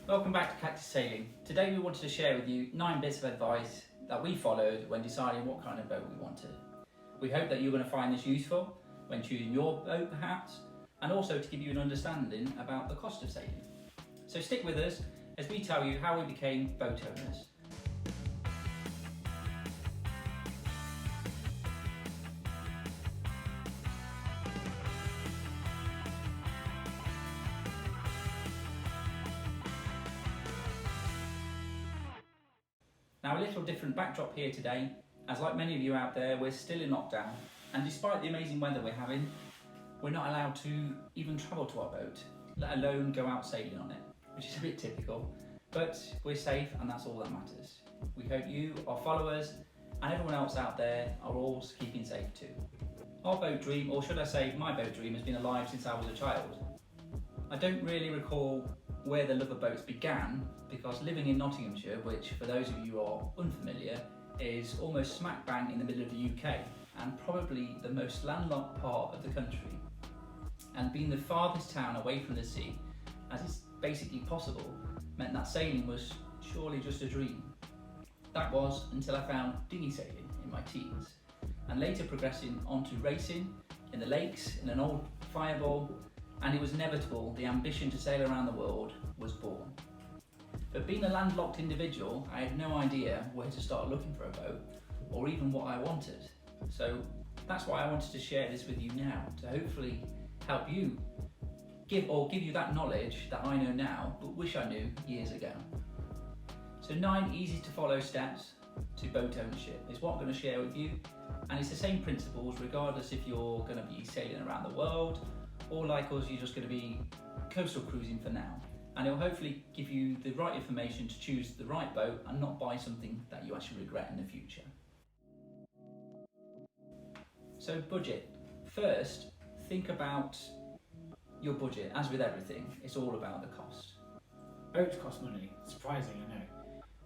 Welcome back to Cactus Sailing. Today we wanted to share with you 9 bits of advice that we followed when deciding what kind of boat we wanted. We hope that you're going to find this useful when choosing your boat perhaps, and also to give you an understanding about the cost of sailing. So stick with us as we tell you how we became boat owners. Now, a little different backdrop here today, as like many of you out there, we're still in lockdown, and despite the amazing weather we're having, we're not allowed to even travel to our boat, let alone go out sailing on it, which is a bit typical, but we're safe and that's all that matters. We hope you, our followers, and everyone else out there are all keeping safe too. Our boat dream, or should I say my boat dream, has been alive since I was a child. I don't really recall where the love of boats began, because living in Nottinghamshire, which for those of you who are unfamiliar, is almost smack bang in the middle of the UK and probably the most landlocked part of the country, and being the farthest town away from the sea, as is basically possible, meant that sailing was surely just a dream. That was until I found dinghy sailing in my teens, and later progressing onto racing in the lakes in an old fireball, and it was inevitable, the ambition to sail around the world was born. But being a landlocked individual, I had no idea where to start looking for a boat, or even what I wanted. So that's why I wanted to share this with you now, to hopefully help you give you that knowledge that I know now, but wish I knew years ago. So 9 easy to follow steps to boat ownership is what I'm going to share with you, and it's the same principles regardless if you're going to be sailing around the world, or like us, you're just going to be coastal cruising for now. And it'll hopefully give you the right information to choose the right boat and not buy something that you actually regret in the future. So budget. First, think about your budget. As with everything, it's all about the cost. Boats cost money, surprising I know.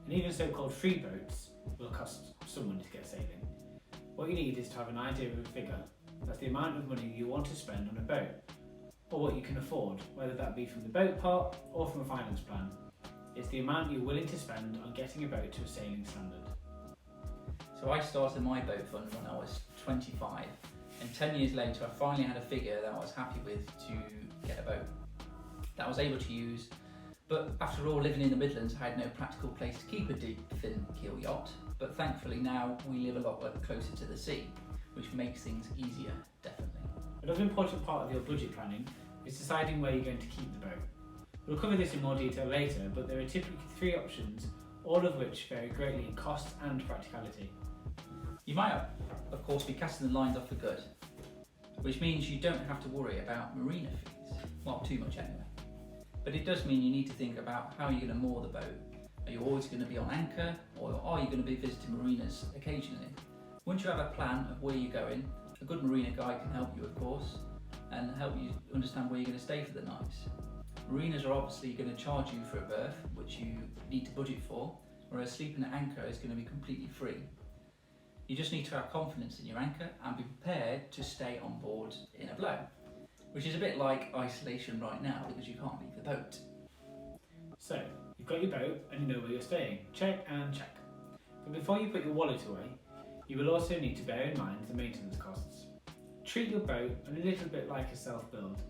And even so-called free boats will cost some money to get sailing. What you need is to have an idea of a figure. That's the amount of money you want to spend on a boat, or what you can afford, whether that be from the boat part or from a finance plan. It's the amount you're willing to spend on getting a boat to a sailing standard. So I started my boat fund when I was 25, and 10 years later I finally had a figure that I was happy with to get a boat that I was able to use. But after all, living in the Midlands, I had no practical place to keep a deep fin keel yacht, but thankfully now we live a lot closer to the sea, which makes things easier, definitely. Another important part of your budget planning is deciding where you're going to keep the boat. We'll cover this in more detail later, but there are typically 3 options, all of which vary greatly in cost and practicality. You might, of course, be casting the lines off for good, which means you don't have to worry about marina fees, well, too much anyway. But it does mean you need to think about how you're going to moor the boat. Are you always going to be on anchor, or are you going to be visiting marinas occasionally? Once you have a plan of where you're going, a good marina guide can help you, of course, and help you understand where you're going to stay for the night. Marinas are obviously going to charge you for a berth, which you need to budget for, whereas sleeping at anchor is going to be completely free. You just need to have confidence in your anchor and be prepared to stay on board in a blow, which is a bit like isolation right now because you can't leave the boat. So, you've got your boat and you know where you're staying. Check and check. But before you put your wallet away, you will also need to bear in mind the maintenance costs. Treat your boat a little bit like a self-build,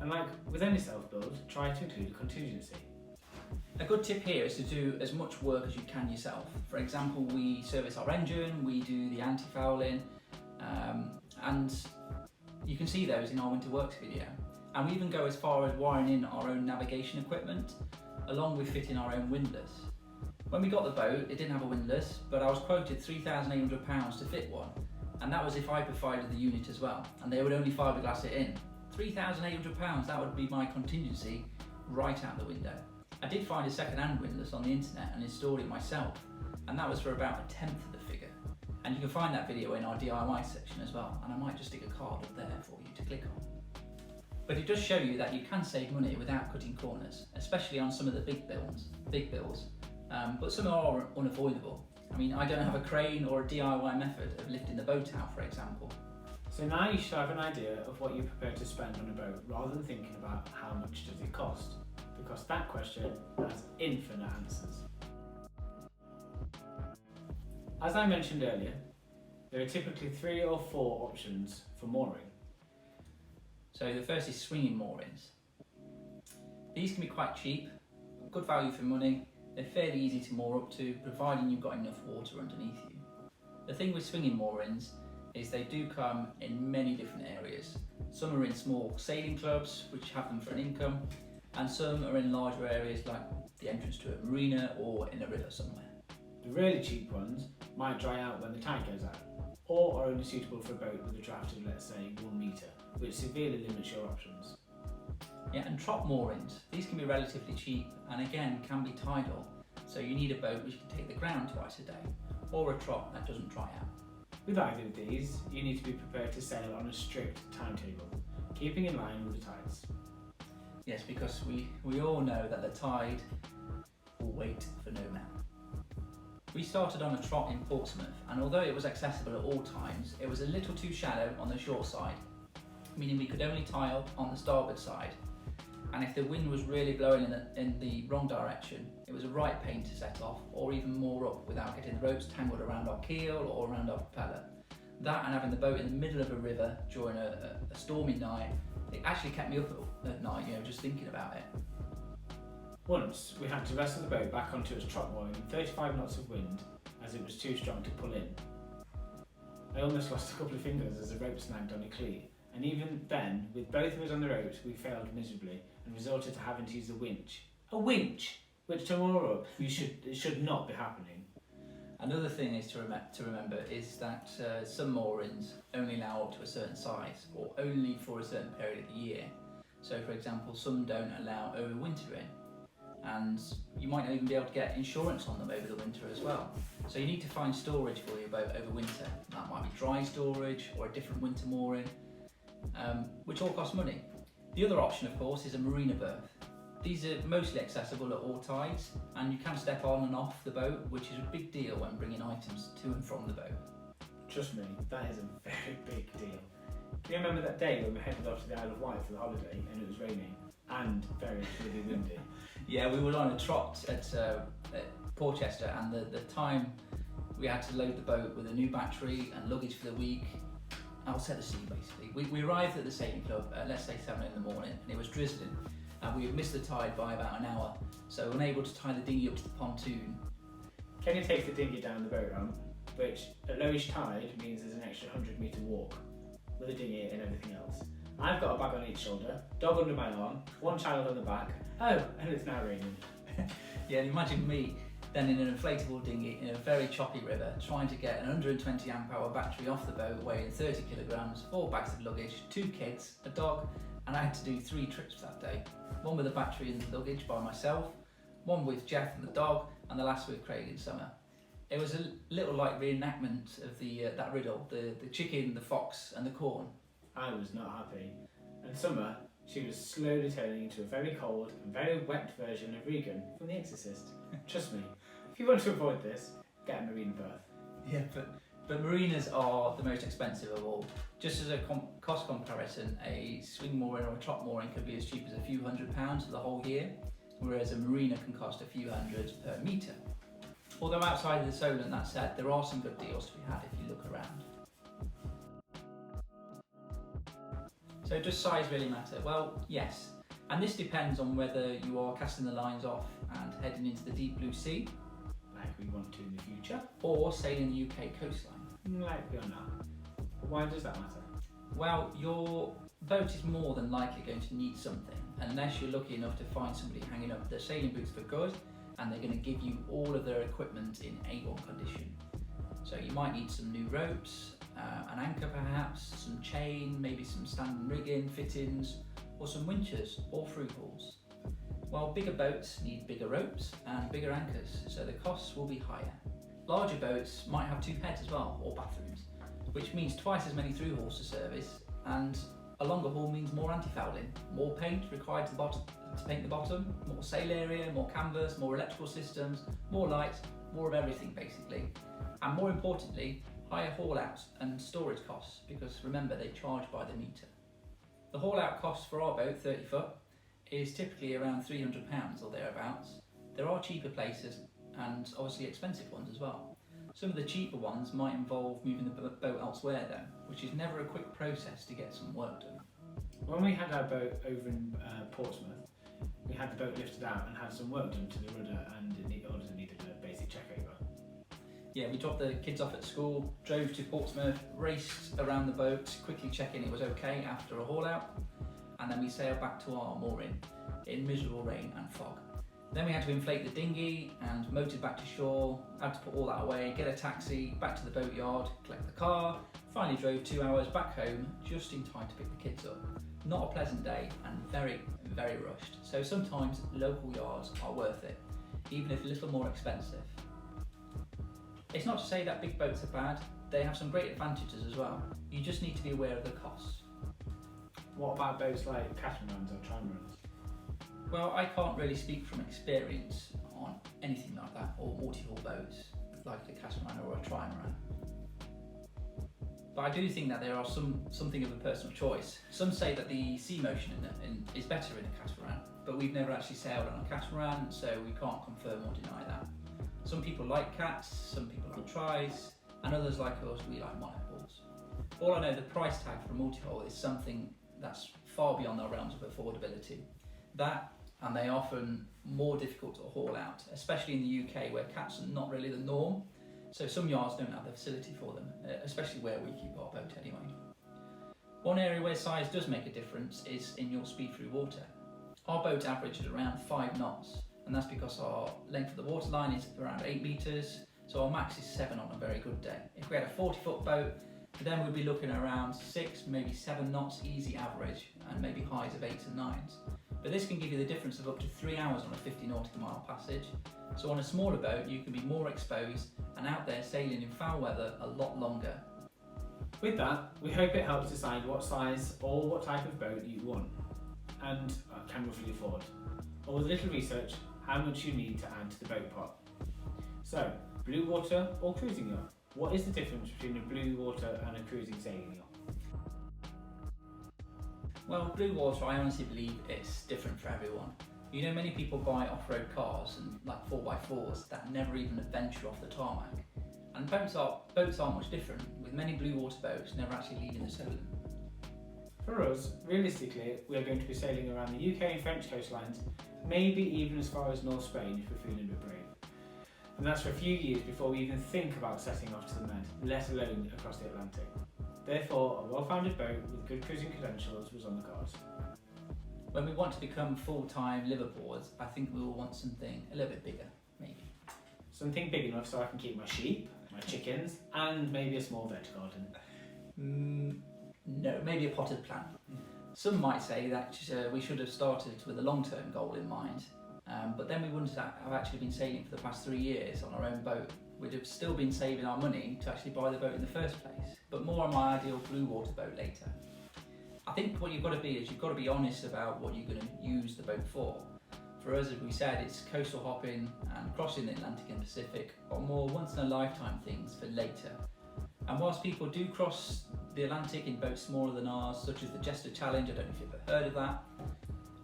and like with any self-build, try to include a contingency. A good tip here is to do as much work as you can yourself. For example, we service our engine, we do the anti-fouling, and you can see those in our winter works video. And we even go as far as wiring in our own navigation equipment, along with fitting our own windlass. When we got the boat, it didn't have a windlass, but I was quoted £3,800 to fit one, and that was if I provided the unit as well, and they would only fiberglass it in. £3,800, that would be my contingency right out the window. I did find a second-hand windlass on the internet and installed it myself, and that was for about 1/10 of the figure. And you can find that video in our DIY section as well, and I might just stick a card up there for you to click on. But it does show you that you can save money without cutting corners, especially on some of the big bills. But some are unavoidable. I mean, I don't have a crane or a DIY method of lifting the boat out, for example. So now you should have an idea of what you're prepared to spend on a boat, rather than thinking about how much does it cost. because that question has infinite answers. As I mentioned earlier, there are typically 3 or 4 options for mooring. So the first is swinging moorings. These can be quite cheap, good value for money. They're fairly easy to moor up to, providing you've got enough water underneath you. The thing with swinging moorings is they do come in many different areas. Some are in small sailing clubs, which have them for an income, and some are in larger areas like the entrance to a marina or in a river somewhere. The really cheap ones might dry out when the tide goes out, or are only suitable for a boat with a draft of, let's say, 1 metre, which severely limits your options. Yeah, and trot moorings. These can be relatively cheap and again can be tidal, so you need a boat which can take the ground twice a day, or a trot that doesn't dry out. With either of these, you need to be prepared to sail on a strict timetable, keeping in line with the tides. Yes, because we all know that the tide will wait for no man. We started on a trot in Portsmouth, and although it was accessible at all times, it was a little too shallow on the shore side, meaning we could only tie up on the starboard side. And if the wind was really blowing in the wrong direction, it was a right pain to set off, or even moor up without getting the ropes tangled around our keel or around our propeller. That and having the boat in the middle of a river during a stormy night, it actually kept me up at night, just thinking about it. Once, we had to wrestle the boat back onto its trot mooring in 35 knots of wind, as it was too strong to pull in. I almost lost a couple of fingers as the rope snagged on a cleat, and even then, with both of us on the ropes, we failed miserably and resorted to having to use a winch. A winch! Which to moor up, it should not be happening. Another thing is to remember is that some moorings only allow up to a certain size, or only for a certain period of the year. So for example, some don't allow overwintering, and you might not even be able to get insurance on them over the winter as well. So you need to find storage for your boat over winter. That might be dry storage or a different winter mooring, which all costs money. The other option, of course, is a marina berth. These are mostly accessible at all tides, and you can step on and off the boat, which is a big deal when bringing items to and from the boat. Trust me, that is a very big deal. Can you remember that day when we headed off to the Isle of Wight for the holiday and it was raining and very really windy? Yeah, we were on a trot at Portchester, and the time we had to load the boat with a new battery and luggage for the week, I'll set the scene basically. We arrived at the sailing club at, let's say, 7 in the morning, and it was drizzling, and we had missed the tide by about an hour, so unable to tie the dinghy up to the pontoon. Kenny takes the dinghy down the boat ramp, which at lowish tide means there's an extra 100-metre walk with a dinghy and everything else. I've got a bag on each shoulder, dog under my arm, 1 child on the back. Oh, and it's now raining. Yeah, and imagine me then in an inflatable dinghy in a very choppy river, trying to get an 120 amp hour battery off the boat weighing 30 kilograms, 4 bags of luggage, 2 kids, a dog, and I had to do 3 trips that day. 1 with a battery and luggage by myself, 1 with Jeff and the dog, and the last with Craig in summer. It was a little like reenactment of that riddle, the chicken, the fox and the corn. I was not happy. And Summer, she was slowly turning into a very cold and very wet version of Regan from The Exorcist. Trust me, if you want to avoid this, get a marine berth. Yeah, but marinas are the most expensive of all. Just as a cost comparison, a swing mooring or a trot mooring could be as cheap as a few £100s for the whole year, whereas a marina can cost a few hundreds per metre. Although outside of the Solent, that said, there are some good deals to be had if you look around. So does size really matter? Well, yes. And this depends on whether you are casting the lines off and heading into the deep blue sea, Like we want to in the future. or sailing the UK coastline. Like we are now. But why does that matter? Well, your boat is more than likely going to need something, unless you're lucky enough to find somebody hanging up their sailing boots for good, and they're going to give you all of their equipment in A1 condition. So you might need some new ropes, an anchor perhaps, some chain, maybe some standing rigging, fittings, or some winches or through hauls. While bigger boats need bigger ropes and bigger anchors, so the costs will be higher. Larger boats might have 2 heads as well, or bathrooms, which means twice as many through hauls to service, and a longer haul means more anti-fouling, more paint required to paint the bottom, more sail area, more canvas, more electrical systems, more lights, more of everything basically. And more importantly, higher haul outs and storage costs, because remember, they charge by the metre. The haul out cost for our boat, 30 foot, is typically around £300 or thereabouts. There are cheaper places and obviously expensive ones as well. Some of the cheaper ones might involve moving the boat elsewhere though, which is never a quick process to get some work done. When we had our boat over in Portsmouth, we had the boat lifted out and had some work done to the rudder, and it also needed a basic check over. Yeah, we dropped the kids off at school, drove to Portsmouth, raced around the boat, quickly checking it was okay after a haul out, and then we sailed back to our mooring in miserable rain and fog. Then we had to inflate the dinghy and motored back to shore, had to put all that away, get a taxi, back to the boatyard, collect the car, finally drove 2 hours back home just in time to pick the kids up. Not a pleasant day and very, very rushed, so sometimes local yards are worth it, even if a little more expensive. It's not to say that big boats are bad, they have some great advantages as well. You just need to be aware of the costs. What about boats like catamarans or trimarans? Well, I can't really speak from experience on anything like that, or multi-hull boats like a catamaran or a trimaran. But I do think that there are something of a personal choice. Some say that the sea motion is better in a catamaran, but we've never actually sailed on a catamaran, so we can't confirm or deny that. Some people like cats, some people like tris, and others like us, we like monohulls. All I know, the price tag for a multi-hull is something that's far beyond our realms of affordability. That, and they are often more difficult to haul out, especially in the UK where cats are not really the norm, so some yards don't have the facility for them, especially where we keep our boat anyway. One area where size does make a difference is in your speed through water. Our boat averages around 5 knots, and that's because our length of the waterline is around 8 metres, so our max is 7 on a very good day. If we had a 40-foot boat, then we'd be looking around 6, maybe 7 knots easy average, and maybe highs of 8s and 9s. But this can give you the difference of up to 3 hours on a 50 nautical mile passage. So on a smaller boat, you can be more exposed and out there sailing in foul weather a lot longer. With that, we hope it helps decide what size or what type of boat you want and can roughly afford, or with a little research, how much you need to add to the boat pot. So, blue water or cruising yacht? What is the difference between a blue water and a cruising sailing yacht? Well, blue water, I honestly believe it's different for everyone. You know, many people buy off-road cars and like 4x4s that never even venture off the tarmac. And boats aren't much different, with many blue water boats never actually leaving the Solent. For us, realistically, we are going to be sailing around the UK and French coastlines, maybe even as far as North Spain if we're feeling a bit brave. And that's for a few years before we even think about setting off to the Med, let alone across the Atlantic. Therefore, a well-founded boat with good cruising credentials was on the cards. When we want to become full-time liverboards, I think we will want something a little bit bigger, maybe. Something big enough so I can keep my sheep, my chickens, and maybe a small veg garden. No, maybe a potted plant. Some might say that we should have started with a long-term goal in mind, but then we wouldn't have actually been sailing for the past 3 years on our own boat. We'd have still been saving our money to actually buy the boat in the first place, but more on my ideal blue water boat later. I think what you've got to be is you've got to be honest about what you're going to use the boat for. For us, as we said, it's coastal hopping and crossing the Atlantic and Pacific, or more once-in-a-lifetime things for later. And whilst people do cross the Atlantic in boats smaller than ours, such as the Jester Challenge, I don't know if you've ever heard of that,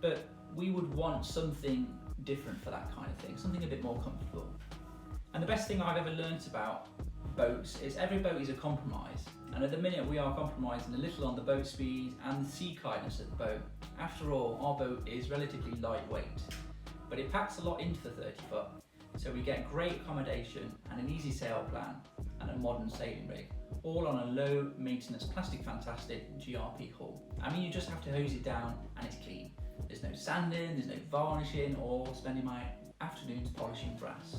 but we would want something different for that kind of thing, something a bit more comfortable. And the best thing I've ever learnt about boats is every boat is a compromise, and at the minute we are compromising a little on the boat speed and the sea kindness of the boat. After all, our boat is relatively lightweight, but it packs a lot into the 30 foot, so we get great accommodation and an easy sail plan and a modern sailing rig, all on a low maintenance plastic fantastic GRP hull. I mean, you just have to hose it down and it's clean. There's no sanding, there's no varnishing or spending my afternoons polishing brass.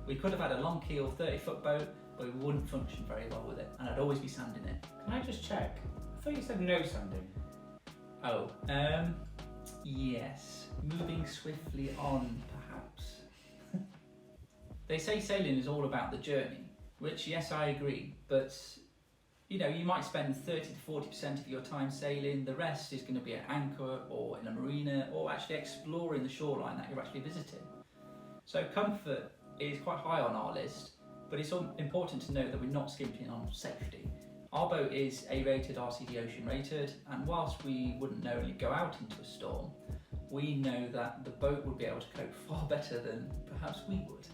We could have had a long keel 30 foot boat, but we wouldn't function very well with it, and I'd always be sanding it. Can I just check? I thought you said no sanding. Oh, yes. Moving swiftly on, perhaps. They say sailing is all about the journey, which, yes, I agree, but you know, you might spend 30 to 40% of your time sailing, the rest is going to be at anchor or in a marina or actually exploring the shoreline that you're actually visiting. So comfort is quite high on our list, but it's important to note that we're not skimping on safety. Our boat is A-rated, RCD Ocean rated, and whilst we wouldn't normally go out into a storm, we know that the boat would be able to cope far better than perhaps we would.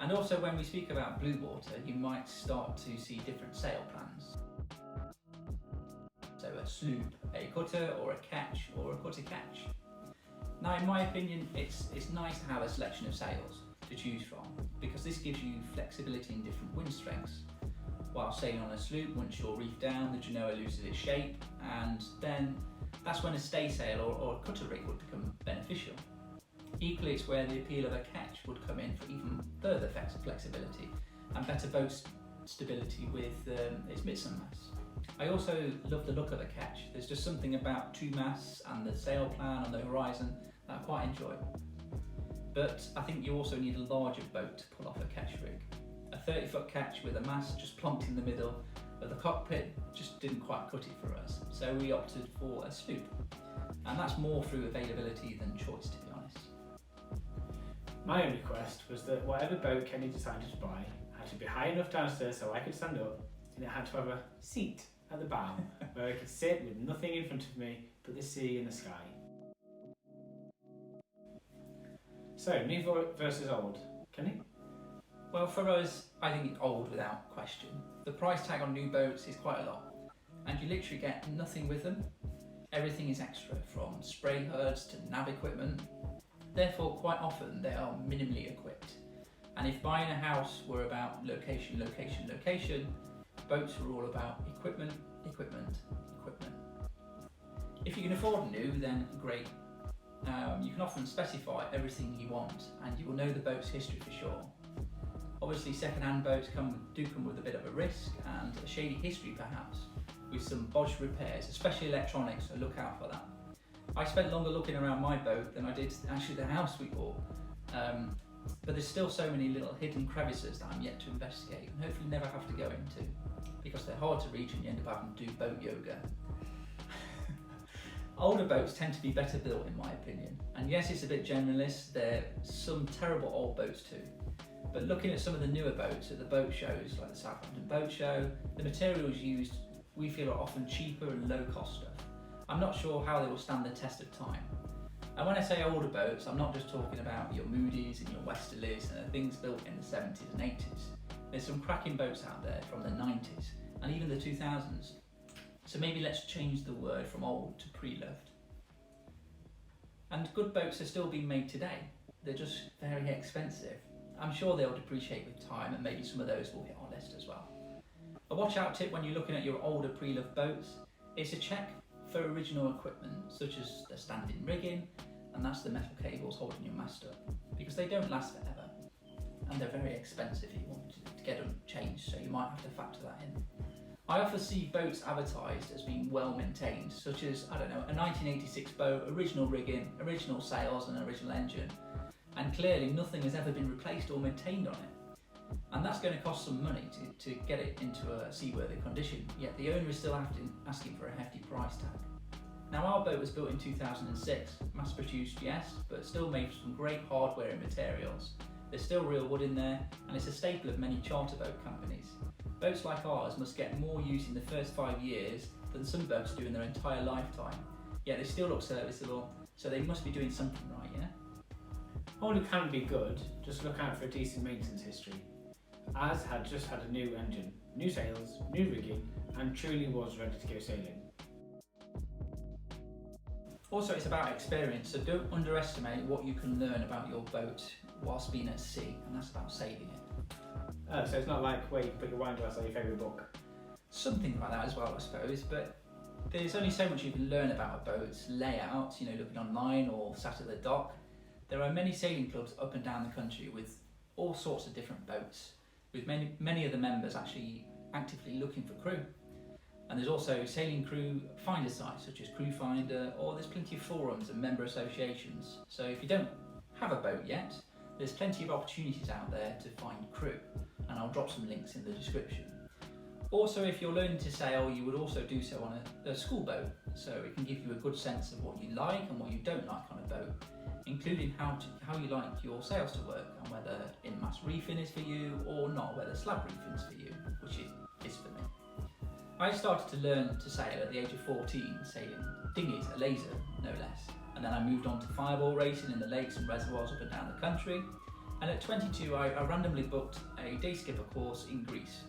And also when we speak about blue water, you might start to see different sail plans. So a sloop, a cutter, or a ketch, or a cutter ketch. Now in my opinion, it's nice to have a selection of sails to choose from, because this gives you flexibility in different wind strengths. While sailing on a sloop, once you're reefed down, the genoa loses its shape, and then that's when a staysail or a cutter rig would become beneficial. Equally, it's where the appeal of a ketch would come in for even further flexibility and better boat stability with its mizzenmast. I also love the look of a ketch. There's just something about two masts and the sail plan on the horizon that I quite enjoy. But I think you also need a larger boat to pull off a ketch rig. A 30-foot ketch with a mast just plonked in the middle of the cockpit just didn't quite cut it for us, so we opted for a sloop. And that's more through availability than choice, to be honest. My only request was that whatever boat Kenny decided to buy had to be high enough downstairs so I could stand up, and it had to have a seat at the bow where I could sit with nothing in front of me but the sea and the sky. So, new versus old. Kenny? Well, for us, I think it's old without question. The price tag on new boats is quite a lot, and you literally get nothing with them. Everything is extra, from spray hoods to nav equipment. Therefore, quite often they are minimally equipped. And if buying a house were about location, location, location, boats are all about equipment, equipment, equipment. If you can afford new, then great. You can often specify everything you want, and you will know the boat's history for sure. Obviously, second-hand boats do come with a bit of a risk and a shady history perhaps, with some bodged repairs, especially electronics, so look out for that. I spent longer looking around my boat than I did actually the house we bought, but there's still so many little hidden crevices that I'm yet to investigate and hopefully never have to go into, because they're hard to reach and you end up having to do boat yoga. Older boats tend to be better built in my opinion, and yes, it's a bit generalist, there are some terrible old boats too. But looking at some of the newer boats at the boat shows, like the Southampton Boat Show, the materials used we feel are often cheaper and low cost stuff. I'm not sure how they will stand the test of time. And when I say older boats, I'm not just talking about your Moody's and your Westerlies and the things built in the 70s and 80s. There's some cracking boats out there from the 90s and even the 2000s. So maybe let's change the word from old to pre-loved. And good boats are still being made today. They're just very expensive. I'm sure they'll depreciate with time, and maybe some of those will hit our list as well. A watch out tip when you're looking at your older pre-loved boats is to check for original equipment, such as the standing rigging, and that's the metal cables holding your mast up, because they don't last forever, and they're very expensive if you want to get them changed, so you might have to factor that in. I often see boats advertised as being well maintained, such as, I don't know, a 1986 boat, original rigging, original sails and original engine, and clearly nothing has ever been replaced or maintained on it. And that's going to cost some money to get it into a seaworthy condition, yet the owner is still asking for a hefty price tag. Now our boat was built in 2006, mass produced yes, but still made from great hardware and materials. There's still real wood in there, and it's a staple of many charter boat companies. Boats like ours must get more use in the first 5 years than some boats do in their entire lifetime, yet they still look serviceable, so they must be doing something right, yeah? Older can be good, just look out for a decent maintenance history. Ours had just had a new engine, new sails, new rigging, and truly was ready to go sailing. Also, it's about experience, so don't underestimate what you can learn about your boat whilst being at sea, and that's about sailing it. Oh, so it's not like where you can put your wine glass on your favourite book? Something like that as well, I suppose, but there's only so much you can learn about a boat's layout, looking online or sat at the dock. There are many sailing clubs up and down the country with all sorts of different boats, with many of the members actually actively looking for crew. And there's also sailing crew finder sites such as Crew Finder, or there's plenty of forums and member associations. So if you don't have a boat yet, there's plenty of opportunities out there to find crew, and I'll drop some links in the description. Also, if you're learning to sail, you would also do so on a school boat, so it can give you a good sense of what you like and what you don't like on a boat, including how you like your sails to work, and whether in-mast reefing is for you or not, whether slab reefing is for you, which it is for me. I started to learn to sail at the age of 14, sailing dinghies, a laser no less, and then I moved on to fireball racing in the lakes and reservoirs up and down the country. And at 22, I randomly booked a day skipper course in Greece.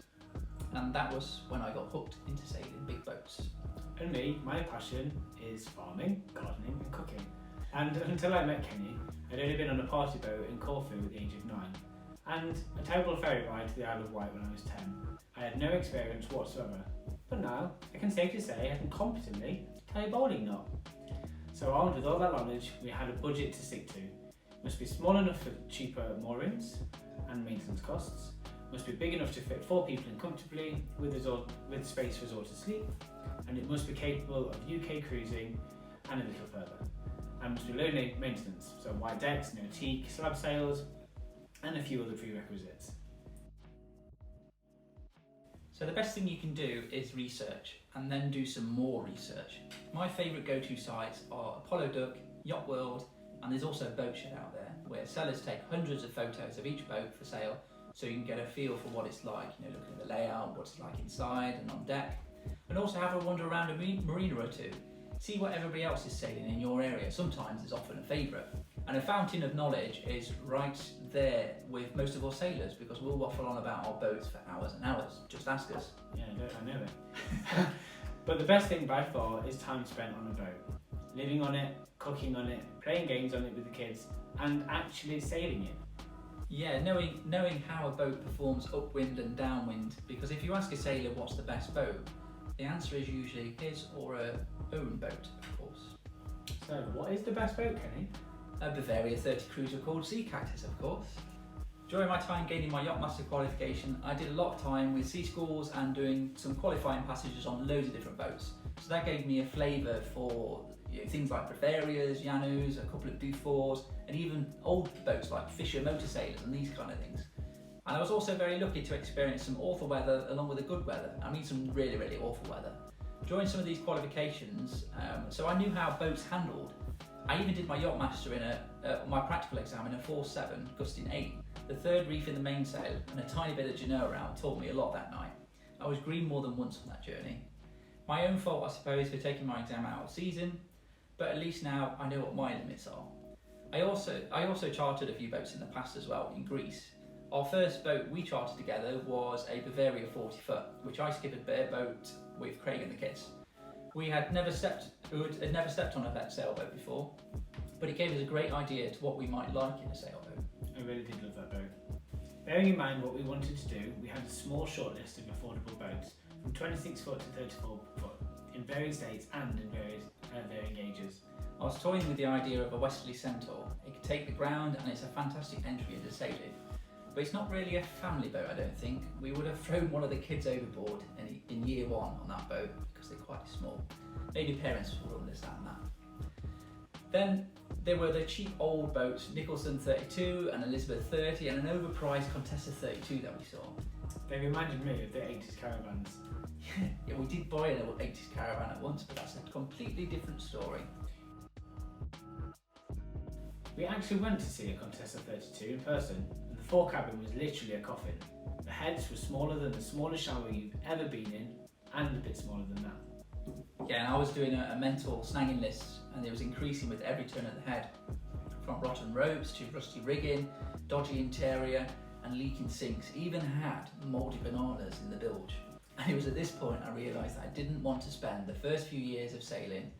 And that was when I got hooked into sailing big boats. And me, my passion is farming, gardening and cooking. And until I met Kenny, I'd only been on a party boat in Corfu at the age of 9. And a terrible ferry ride to the Isle of Wight when I was 10. I had no experience whatsoever. But now, I can safely say I can competently tie a bowling knot. So armed with all that knowledge, we had a budget to stick to. Must be small enough for cheaper moorings and maintenance costs. Must be big enough to fit 4 people in comfortably with space for us all to sleep. And it must be capable of UK cruising and a little further. And must be low maintenance, so white decks, no teak, slab sails, and a few other prerequisites. So the best thing you can do is research and then do some more research. My favourite go-to sites are Apollo Duck, Yacht World, and there's also Boat Shed out there where sellers take hundreds of photos of each boat for sale so you can get a feel for what it's like, looking at the layout, what it's like inside and on deck, and also have a wander around a marina or two. See what everybody else is sailing in your area. Sometimes there's often a favourite. And a fountain of knowledge is right there with most of our sailors because we'll waffle on about our boats for hours and hours. Just ask us. Yeah, I know it. But the best thing by far is time spent on a boat. Living on it, cooking on it, playing games on it with the kids, and actually sailing it. Yeah, knowing how a boat performs upwind and downwind, because if you ask a sailor what's the best boat, the answer is usually his or her own boat, of course. So, what is the best boat, Kenny? A Bavaria 30 cruiser called Sea Cactus, of course. During my time gaining my Yachtmaster qualification, I did a lot of time with sea schools and doing some qualifying passages on loads of different boats. So that gave me a flavour for things like Bavarias, Janus, a couple of Dufors, and even old boats like Fisher motor sailors and these kind of things. And I was also very lucky to experience some awful weather along with the good weather. I mean some really, really awful weather. During some of these qualifications, so I knew how boats handled. I even did my Yachtmaster in my practical exam in a 4.7 gusting 8. The third reef in the mainsail and a tiny bit of genoa around taught me a lot that night. I was green more than once on that journey. My own fault, I suppose, for taking my exam out of season, but at least now I know what my limits are. I also chartered a few boats in the past as well in Greece. Our first boat we chartered together was a Bavaria 40 foot, which I skippered bareboat with Craig and the kids. We had never stepped on a sailboat before, but it gave us a great idea to what we might like in a sailboat. I really did love that boat. Bearing in mind what we wanted to do, we had a small short list of affordable boats, from 26 foot to 34 foot, in various dates and in various varying ages. I was toying with the idea of a westerly Centaur. It could take the ground and it's a fantastic entry into sailing. But it's not really a family boat, I don't think. We would have thrown one of the kids overboard in year 1 on that boat because they're quite small. Maybe parents will understand that. Then there were the cheap old boats, Nicholson 32 and Elizabeth 30 and an overpriced Contessa 32 that we saw. They reminded me of the 80s caravans. Yeah, we did buy an 80s caravan at once, but that's a completely different story. We actually went to see a Contessa 32 in person, and the forecabin was literally a coffin. The heads were smaller than the smallest shower you've ever been in, and a bit smaller than that. Yeah, and I was doing a mental snagging list, and it was increasing with every turn of the head. From rotten ropes to rusty rigging, dodgy interior, and leaking sinks, even had mouldy bananas in the bilge. And it was at this point I realised that I didn't want to spend the first few years of sailing,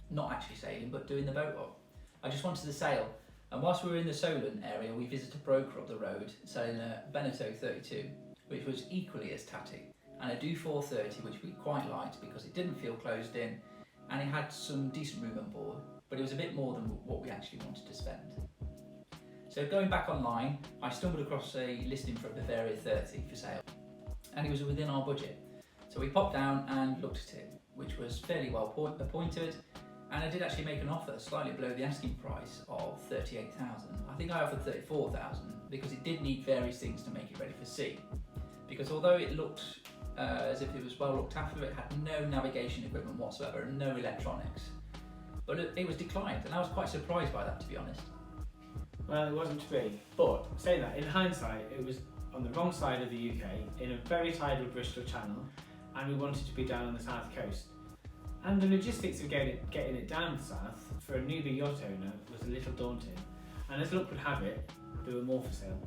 not actually sailing, but doing the boat up. I just wanted to sail. And whilst we were in the Solent area, we visited a broker up the road selling a Veneto 32, which was equally as tatty, and a Dufour 30, which we quite liked because it didn't feel closed in, and it had some decent room on board, but it was a bit more than what we actually wanted to spend. So going back online, I stumbled across a listing for a Bavaria 30 for sale, and it was within our budget. So we popped down and looked at it, which was fairly well appointed, and I did actually make an offer slightly below the asking price of 38,000. I think I offered 34,000 because it did need various things to make it ready for sea. Because although it looked as if it was well looked after, it had no navigation equipment whatsoever and no electronics. But it was declined, and I was quite surprised by that, to be honest. Well, it wasn't to be, but saying that, in hindsight, it was on the wrong side of the UK, in a very tidal Bristol Channel, and we wanted to be down on the south coast. And the logistics of getting it down south for a newbie yacht owner was a little daunting, and as luck would have it, there were more for sale.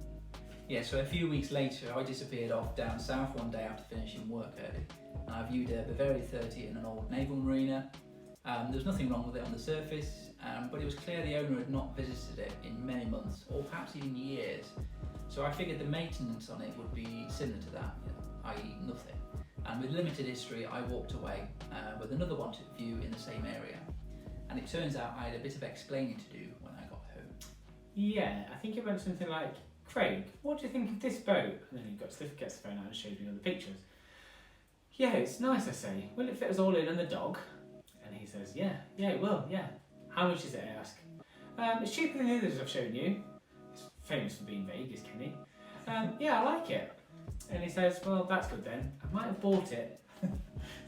Yeah, so a few weeks later, I disappeared off down south one day after finishing work early, and I viewed a Bavaria 30 in an old naval marina. There was nothing wrong with it on the surface, but it was clear the owner had not visited it in many months, or perhaps even years. So I figured the maintenance on it would be similar to that, i.e. nothing. And with limited history, I walked away with another wanted view in the same area. And it turns out I had a bit of explaining to do when I got home. Yeah, I think it went something like, Craig, what do you think of this boat? And then he gets the phone out and shows me all the pictures. Yeah, it's nice, I say. Will it fit us all in and the dog? And he says, yeah, it will, yeah. How much is it, I ask? It's cheaper than the others I've shown you. He's famous for being vague, is Kenny. Yeah, I like it. And he says, well, that's good then. I might have bought it.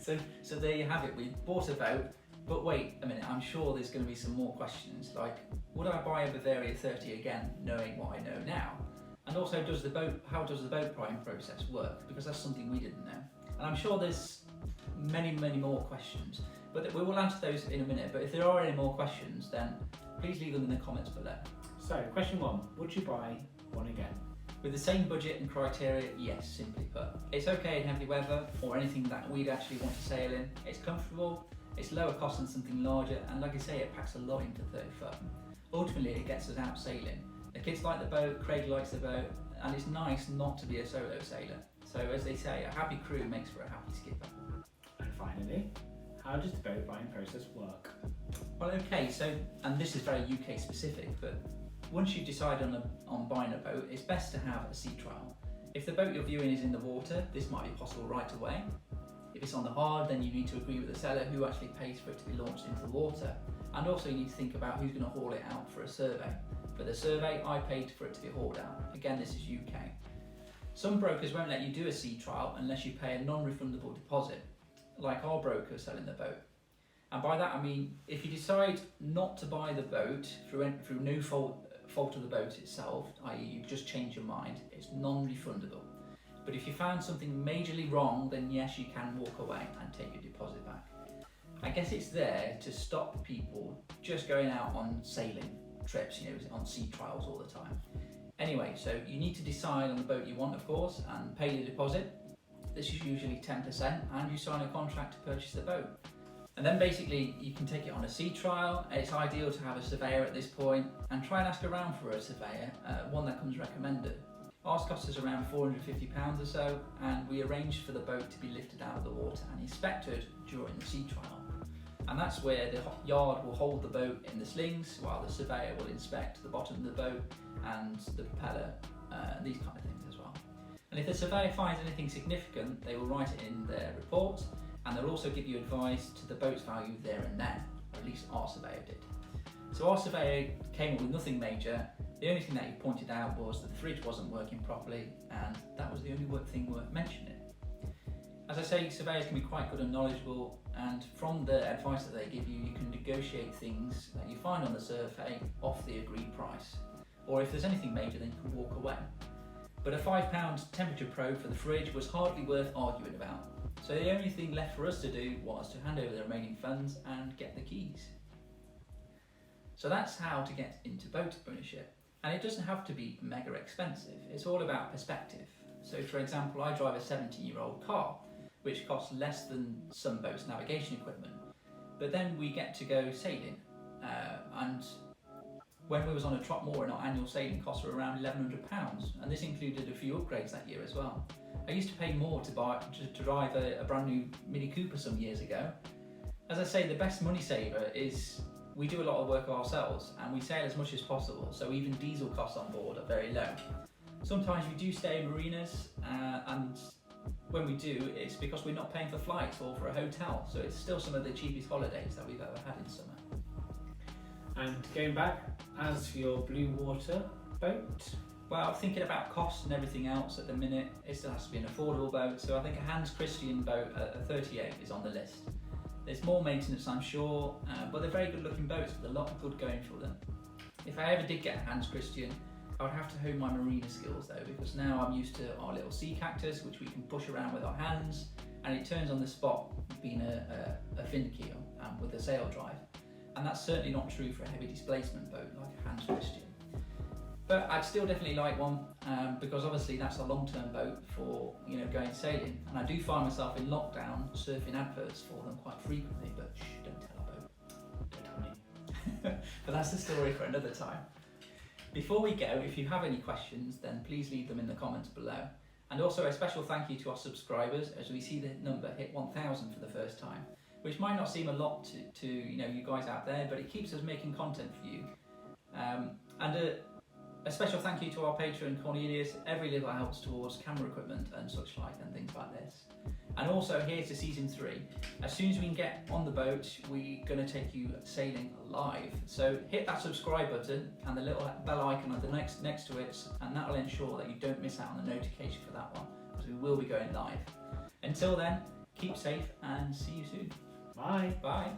So there you have it. We bought a boat, but wait a minute, I'm sure there's going to be some more questions, like, would I buy a Bavaria 30 again, knowing what I know now? And also, how does the boat buying process work? Because that's something we didn't know. And I'm sure there's many more questions, but we will answer those in a minute. But if there are any more questions, then please leave them in the comments below. So, question 1, would you buy one again? With the same budget and criteria, yes, simply put. It's okay in heavy weather, or anything that we'd actually want to sail in. It's comfortable, it's lower cost than something larger, and like I say, it packs a lot into 30 foot. Ultimately, it gets us out sailing. The kids like the boat, Craig likes the boat, and it's nice not to be a solo sailor. So as they say, a happy crew makes for a happy skipper. And finally, how does the boat buying process work? Well, okay, so, and this is very UK specific, but once you've decided on buying a boat, it's best to have a sea trial. If the boat you're viewing is in the water, this might be possible right away. If it's on the hard, then you need to agree with the seller who actually pays for it to be launched into the water. And also you need to think about who's going to haul it out for a survey. For the survey, I paid for it to be hauled out. Again, this is UK. Some brokers won't let you do a sea trial unless you pay a non-refundable deposit, like our broker selling the boat. And by that I mean, if you decide not to buy the boat through no fault of the boat itself, i.e. you just change your mind, it's non-refundable. But if you found something majorly wrong, then yes, you can walk away and take your deposit back. I guess it's there to stop people just going out on sailing trips, on sea trials all the time. Anyway, so you need to decide on the boat you want, of course, and pay your deposit. This is usually 10%, and you sign a contract to purchase the boat. And then basically you can take it on a sea trial. It's ideal to have a surveyor at this point, and try and ask around for a surveyor, one that comes recommended. Ours cost us around £450 or so, and we arranged for the boat to be lifted out of the water and inspected during the sea trial. And that's where the yard will hold the boat in the slings, while the surveyor will inspect the bottom of the boat and the propeller, these kind of things as well. And if the surveyor finds anything significant, they will write it in their report, and they'll also give you advice to the boat's value there and then, or at least our surveyor did. So our surveyor came up with nothing major. The only thing that he pointed out was that the fridge wasn't working properly, and that was the only thing worth mentioning. As I say, surveyors can be quite good and knowledgeable, and from the advice that they give you, you can negotiate things that you find on the survey off the agreed price. Or if there's anything major, then you can walk away. But a £5 temperature probe for the fridge was hardly worth arguing about. So the only thing left for us to do was to hand over the remaining funds and get the keys. So that's how to get into boat ownership. And it doesn't have to be mega expensive, it's all about perspective. So for example, I drive a 17-year-old car, which costs less than some boats' navigation equipment. But then we get to go sailing. And when we was on a trot mooring, our annual sailing costs were around £1,100, and this included a few upgrades that year as well. I used to pay more to drive a brand new Mini Cooper some years ago. As I say, the best money saver is we do a lot of work ourselves, and we sail as much as possible, so even diesel costs on board are very low. Sometimes we do stay in marinas, and when we do, it's because we're not paying for flights or for a hotel, so it's still some of the cheapest holidays that we've ever had in summer. And going back, as for your blue water boat? Well, thinking about costs and everything else at the minute, it still has to be an affordable boat, so I think a Hans Christian boat at a 38 is on the list. There's more maintenance, I'm sure, but they're very good looking boats with a lot of good going for them. If I ever did get a Hans Christian, I would have to hone my marina skills though, because now I'm used to our little sea cactus, which we can push around with our hands, and it turns on the spot, being a fin keel with a sail drive. and that's certainly not true for a heavy displacement boat like a Hans Christian. But I'd still definitely like one because obviously that's a long-term boat for going sailing, and I do find myself in lockdown surfing adverts for them quite frequently. But shh, don't tell our boat. Don't tell me. But that's the story for another time. Before we go, if you have any questions, then please leave them in the comments below. And also a special thank you to our subscribers, as we see the number hit 1,000 for the first time, which might not seem a lot to you guys out there, but it keeps us making content for you. And a special thank you to our patron Cornelius. Every little helps towards camera equipment and such like and things like this. And also here's to season 3. As soon as we can get on the boat, we're going to take you sailing live. So hit that subscribe button and the little bell icon at the next to it, and that will ensure that you don't miss out on the notification for that one, because we will be going live. Until then, keep safe and see you soon. Bye. Bye.